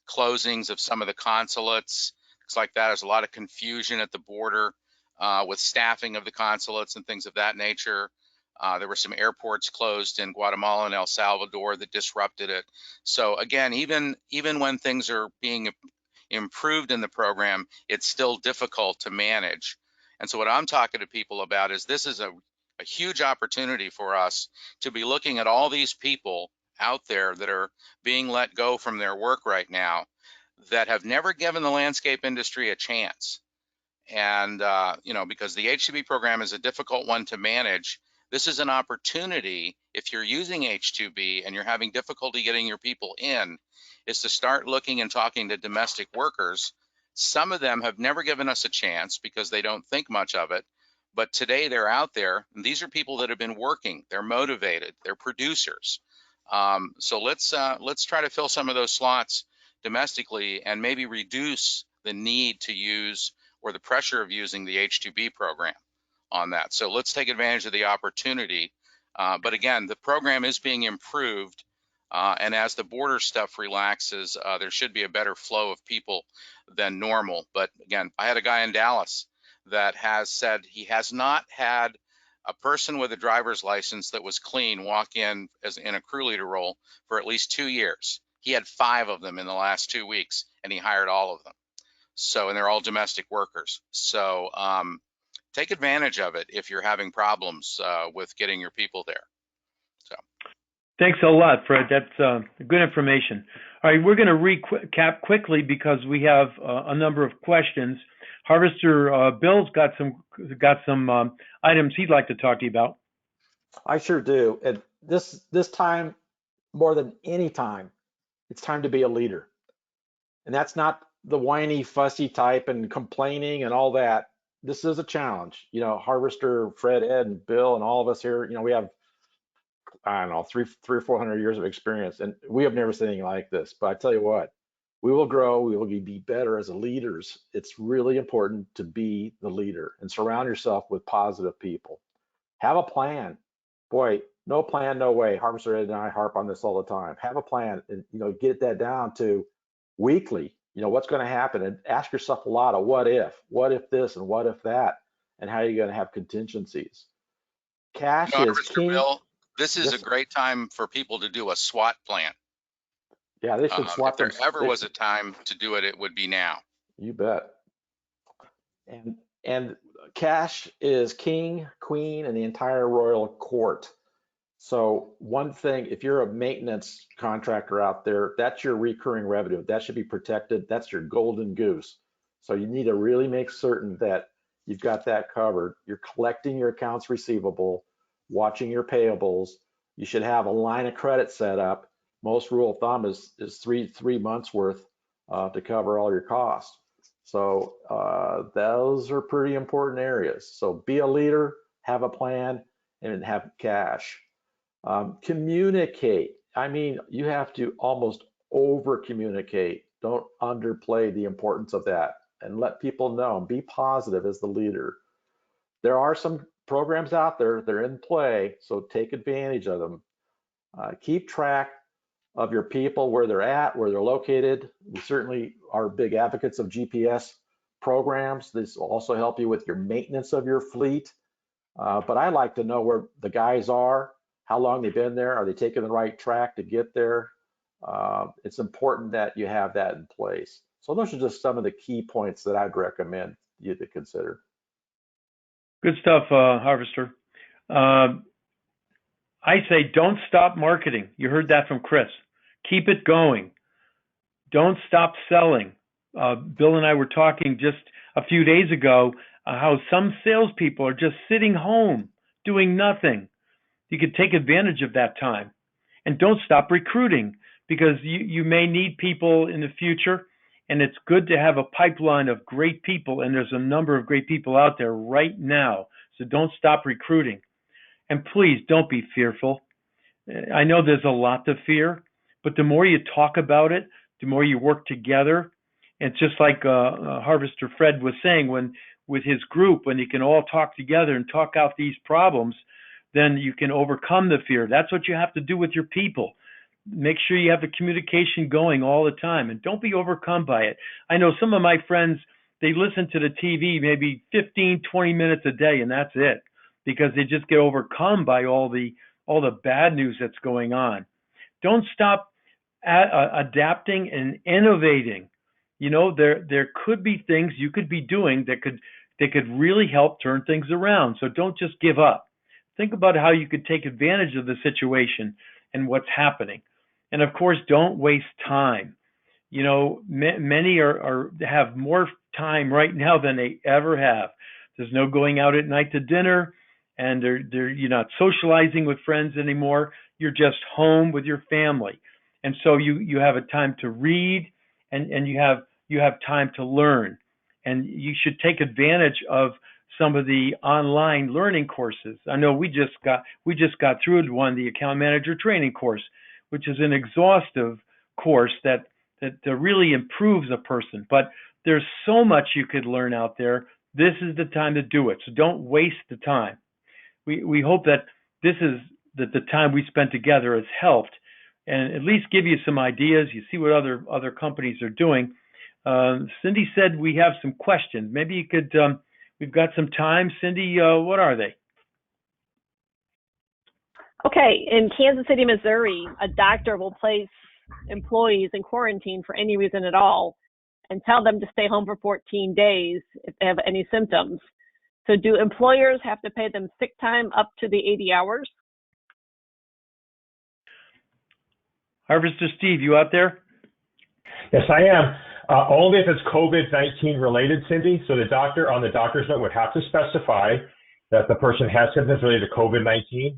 closings of some of the consulates. Looks like that. There's a lot of confusion at the border with staffing of the consulates and things of that nature. There were some airports closed in Guatemala and El Salvador that disrupted it. So again, even when things are being improved in the program, it's still difficult to manage. And so what I'm talking to people about is this is a huge opportunity for us to be looking at all these people out there that are being let go from their work right now that have never given the landscape industry a chance. And, because the H2B program is a difficult one to manage, this is an opportunity, if you're using H2B and you're having difficulty getting your people in, is to start looking and talking to domestic workers. Some of them have never given us a chance because they don't think much of it. But today they're out there, and these are people that have been working. They're motivated. They're producers. So let's try to fill some of those slots domestically and maybe reduce the need to use or the pressure of using the H2B program on that. So let's take advantage of the opportunity. But again, the program is being improved. And as the border stuff relaxes, there should be a better flow of people than normal. But again, I had a guy in Dallas that has said he has not had a person with a driver's license that was clean walk in as in a crew leader role for at least 2 years. He had 5 of them in the last 2 weeks, and he hired all of them. So, and they're all domestic workers. So take advantage of it if you're having problems with getting your people there. So. Thanks a lot, Fred. That's good information. All right, we're going to recap quickly because we have a number of questions. Harvester Bill's got some items he'd like to talk to you about. I sure do. And this time, more than any time, it's time to be a leader. And that's not the whiny, fussy type and complaining and all that. This is a challenge. Harvester, Fred, Ed, and Bill, and all of us here, we have, I don't know, 300 or 400 years of experience, and we have never seen anything like this. But I tell you what, we will grow, we will be better as leaders. It's really important to be the leader and surround yourself with positive people. Have a plan. Boy, no plan, no way. Harvester Ed and I harp on this all the time. Have a plan and get that down to weekly. What's going to happen, and ask yourself a lot of what if this and what if that, and how are you going to have contingencies. Cash is king. Bill, this is a great time for people to do a SWOT plan. Yeah, they should SWOT. If there ever was a time to do it, it would be now. You bet. And cash is king, queen, and the entire royal court. So one thing, if you're a maintenance contractor out there, that's your recurring revenue. That should be protected. That's your golden goose. So you need to really make certain that you've got that covered. You're collecting your accounts receivable, watching your payables. You should have a line of credit set up. Most rule of thumb is three months worth to cover all your costs. So those are pretty important areas. So be a leader, have a plan, and have cash. Communicate. I mean, you have to almost over communicate. Don't underplay the importance of that and let people know. Be positive as the leader. There are some programs out there, they're in play, so take advantage of them. Keep track of your people, where they're at, where they're located. We certainly are big advocates of GPS programs. This will also help you with your maintenance of your fleet. But I like to know where the guys are, how long they've been there, are they taking the right track to get there? It's important that you have that in place. So those are just some of the key points that I'd recommend you to consider. Good stuff, Harvester. I say don't stop marketing. You heard that from Chris. Keep it going. Don't stop selling. Bill and I were talking just a few days ago how some salespeople are just sitting home doing nothing. You could take advantage of that time. And don't stop recruiting, because you may need people in the future, and it's good to have a pipeline of great people, and there's a number of great people out there right now. So don't stop recruiting. And please don't be fearful. I know there's a lot to fear, but the more you talk about it, the more you work together. And just like Harvester Fred was saying, when with his group, when you can all talk together and talk out these problems, then you can overcome the fear. That's what you have to do with your people. Make sure you have the communication going all the time, and don't be overcome by it. I know some of my friends, they listen to the TV maybe 15, 20 minutes a day, and that's it, because they just get overcome by all the bad news that's going on. Don't stop adapting and innovating. You know, there could be things you could be doing that could really help turn things around. So don't just give up. Think about how you could take advantage of the situation and what's happening. And of course, don't waste time. You know, many have more time right now than they ever have. There's no going out at night to dinner, and you're not socializing with friends anymore. You're just home with your family. And so you have a time to read, and you have time to learn. And you should take advantage of some of the online learning courses. I know we just got through one, the account manager training course, which is an exhaustive course that really improves a person. But there's so much you could learn out there. This is the time to do it. So don't waste the time. We hope that the time we spent together has helped, and at least give you some ideas. You see what other companies are doing. Cindy said we have some questions. Maybe you could. We've got some time. Cindy, what are they? Okay, in Kansas City, Missouri, a doctor will place employees in quarantine for any reason at all and tell them to stay home for 14 days if they have any symptoms. So do employers have to pay them sick time up to the 80 hours? Harvester Steve, you out there? Yes, I am. Only if it's COVID-19 related, Cindy. So the doctor on the doctor's note would have to specify that the person has symptoms related to COVID-19.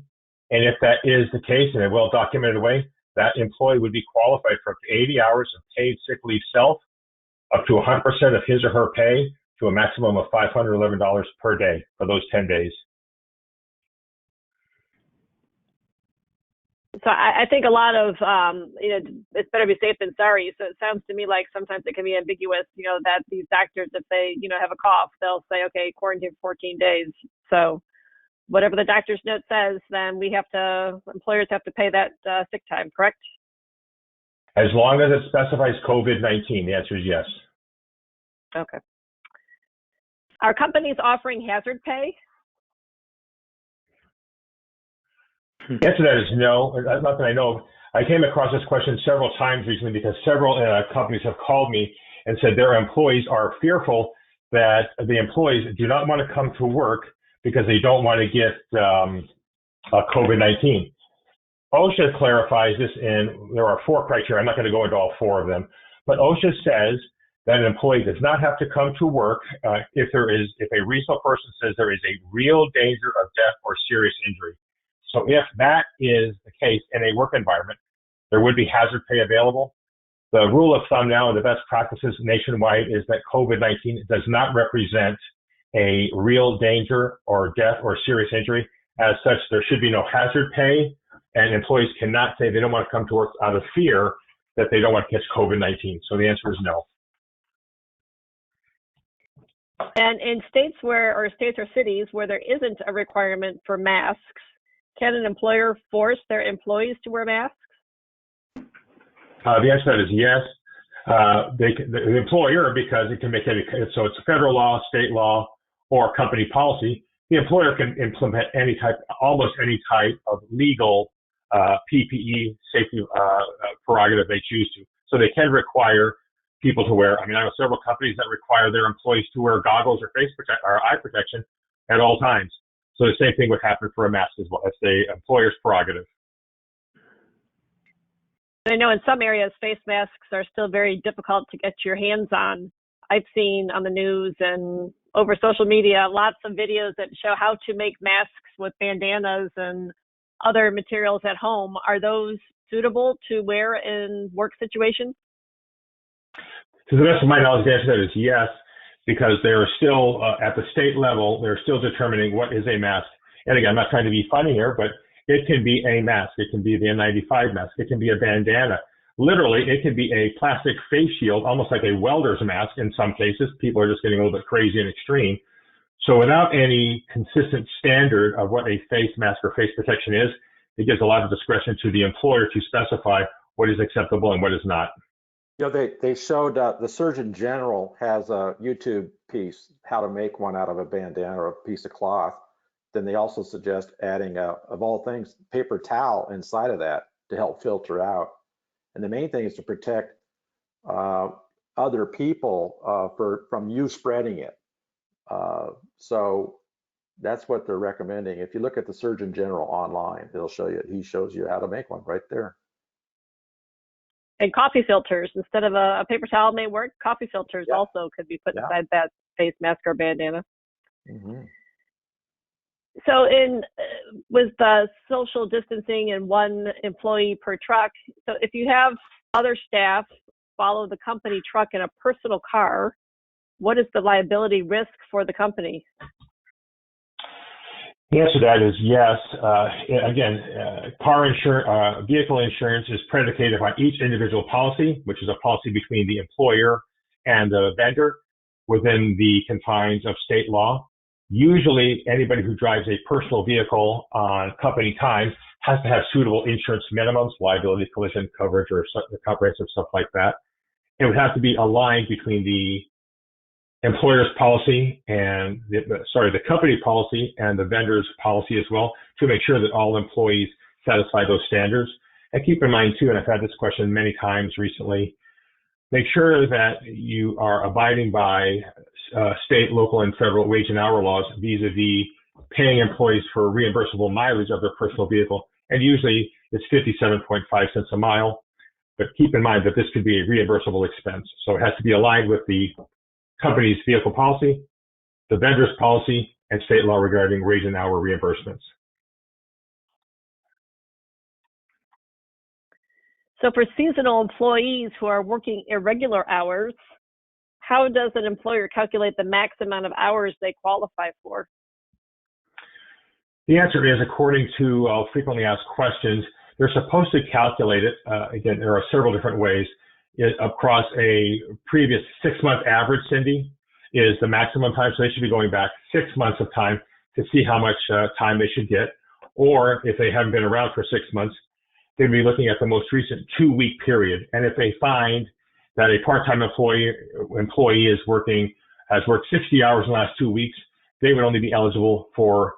And if that is the case in a well-documented way, that employee would be qualified for up to 80 hours of paid sick leave self, up to 100% of his or her pay, to a maximum of $511 per day for those 10 days. So I think a lot of, it's better be safe than sorry. So it sounds to me like sometimes it can be ambiguous, that these doctors, if they, have a cough, they'll say, okay, quarantine for 14 days. So whatever the doctor's note says, then employers have to pay that sick time, correct? As long as it specifies COVID-19, the answer is yes. Okay. Are companies offering hazard pay? The answer to that is no. Not that I know of. I came across this question several times recently because several companies have called me and said their employees are fearful that the employees do not want to come to work because they don't want to get COVID-19. OSHA clarifies this, and there are 4 criteria. I'm not going to go into all 4 of them, but OSHA says that an employee does not have to come to work if a reasonable person says there is a real danger of death or serious injury. So if that is the case in a work environment, there would be hazard pay available. The rule of thumb now and the best practices nationwide is that COVID-19 does not represent a real danger or death or serious injury. As such, there should be no hazard pay, and employees cannot say they don't want to come to work out of fear that they don't want to catch COVID-19. So the answer is no. And in states or cities where there isn't a requirement for masks, can an employer force their employees to wear masks? The answer to that is yes. The employer, because it can make so it's federal law, state law, or company policy. The employer can implement almost any type of legal PPE safety prerogative they choose to. So they can require people to wear. I mean, I know several companies that require their employees to wear goggles or eye protection at all times. So the same thing would happen for a mask as well. It's the employer's prerogative. I know in some areas, face masks are still very difficult to get your hands on. I've seen on the news and over social media, lots of videos that show how to make masks with bandanas and other materials at home. Are those suitable to wear in work situations? To the best of my knowledge, the answer to that is yes, because they're still at the state level, they're still determining what is a mask. And again, I'm not trying to be funny here, but it can be a mask. It can be the N95 mask. It can be a bandana. Literally, it can be a plastic face shield, almost like a welder's mask in some cases. People are just getting a little bit crazy and extreme. So without any consistent standard of what a face mask or face protection is, it gives a lot of discretion to the employer to specify what is acceptable and what is not. You know, they showed the Surgeon General has a YouTube piece, how to make one out of a bandana or a piece of cloth. Then they also suggest adding, of all things, paper towel inside of that to help filter out. And the main thing is to protect other people from you spreading it. So that's what they're recommending. If you look at the Surgeon General online, he'll show you. He shows you how to make one right there. And coffee filters, instead of a paper towel may work, coffee filters also could be put inside that face mask or bandana. Mm-hmm. So with the social distancing and 1 employee per truck, so if you have other staff follow the company truck in a personal car, what is the liability risk for the company? The answer to that is yes. Vehicle insurance is predicated on each individual policy, which is a policy between the employer and the vendor within the confines of state law. Usually, anybody who drives a personal vehicle on company time has to have suitable insurance minimums, liability, collision coverage, or comprehensive stuff like that. It would have to be aligned between the employer's policy and the company policy and the vendor's policy as well, to make sure that all employees satisfy those standards. And keep in mind too, and I've had this question many times recently, make sure that you are abiding by state, local, and federal wage and hour laws vis-a-vis paying employees for reimbursable mileage of their personal vehicle. And usually it's 57.5 cents a mile, but keep in mind that this could be a reimbursable expense. So it has to be aligned with the company's vehicle policy, the vendor's policy, and state law regarding wage and hour reimbursements. So for seasonal employees who are working irregular hours, how does an employer calculate the max amount of hours they qualify for? The answer is, according to frequently asked questions, they're supposed to calculate it. Again, there are several different ways. Across a previous 6-month average, Cindy, is the maximum time. So they should be going back 6 months of time to see how much time they should get. Or if they haven't been around for 6 months, they'd be looking at the most recent 2-week period. And if they find that a part-time employee has worked 60 hours in the last 2 weeks, they would only be eligible for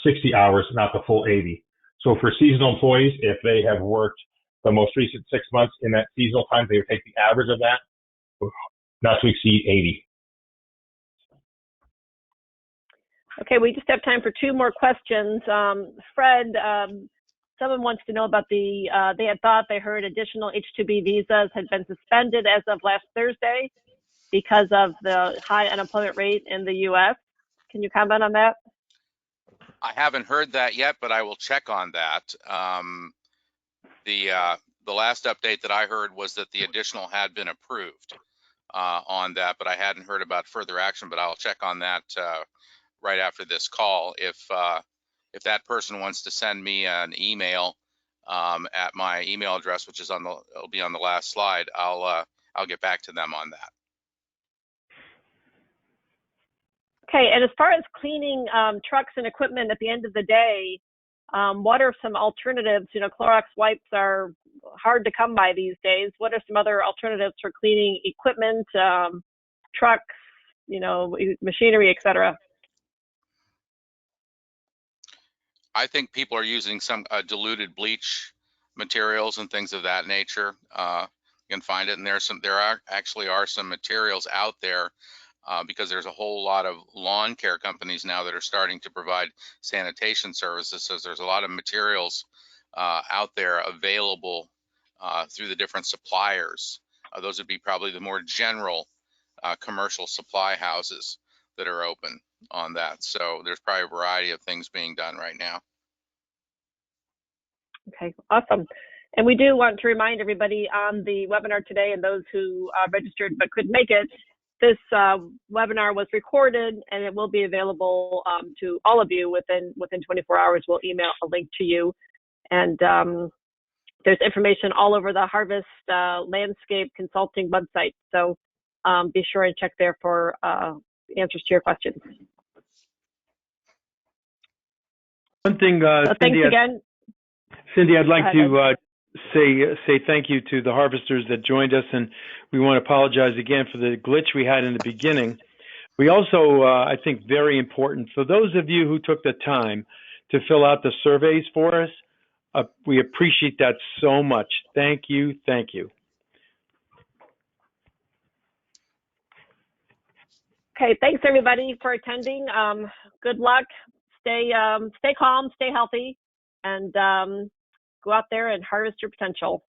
60 hours, not the full 80. So for seasonal employees, if they have worked the most recent 6 months in that seasonal time, they would take the average of that, not to exceed 80. Okay, we just have time for 2 more questions. Fred, someone wants to know about they had thought they heard additional H-2B visas had been suspended as of last Thursday because of the high unemployment rate in the U.S. Can you comment on that? I haven't heard that yet, but I will check on that. The last update that I heard was that the additional had been approved on that, but I hadn't heard about further action. But I'll check on that right after this call. If that person wants to send me an email at my email address, which is it'll be on the last slide, I'll get back to them on that. Okay, and as far as cleaning trucks and equipment at the end of the day, what are some alternatives? You know, Clorox wipes are hard to come by these days. What are some other alternatives for cleaning equipment, trucks, you know, machinery, etc.? I think people are using some diluted bleach materials and things of that nature. You can find it, and there actually are some materials out there because there's a whole lot of lawn care companies now that are starting to provide sanitation services. So there's a lot of materials out there available through the different suppliers. Those would be probably the more general commercial supply houses that are open on that. So there's probably a variety of things being done right now. Okay, awesome. And we do want to remind everybody on the webinar today, and those who registered but couldn't make it, this webinar was recorded and it will be available to all of you within 24 hours. We'll email a link to you. And there's information all over the Harvest Landscape Consulting website. So be sure and check there for answers to your questions. One thing, so thanks again. Cindy, I'd like to say thank you to the harvesters that joined us, and we want to apologize again for the glitch we had in the beginning. We also, I think, very important, for those of you who took the time to fill out the surveys for us, we appreciate that so much. Thank you. Thank you. Okay, thanks everybody for attending. Good luck. Stay calm, stay healthy, and go out there and harvest your potential.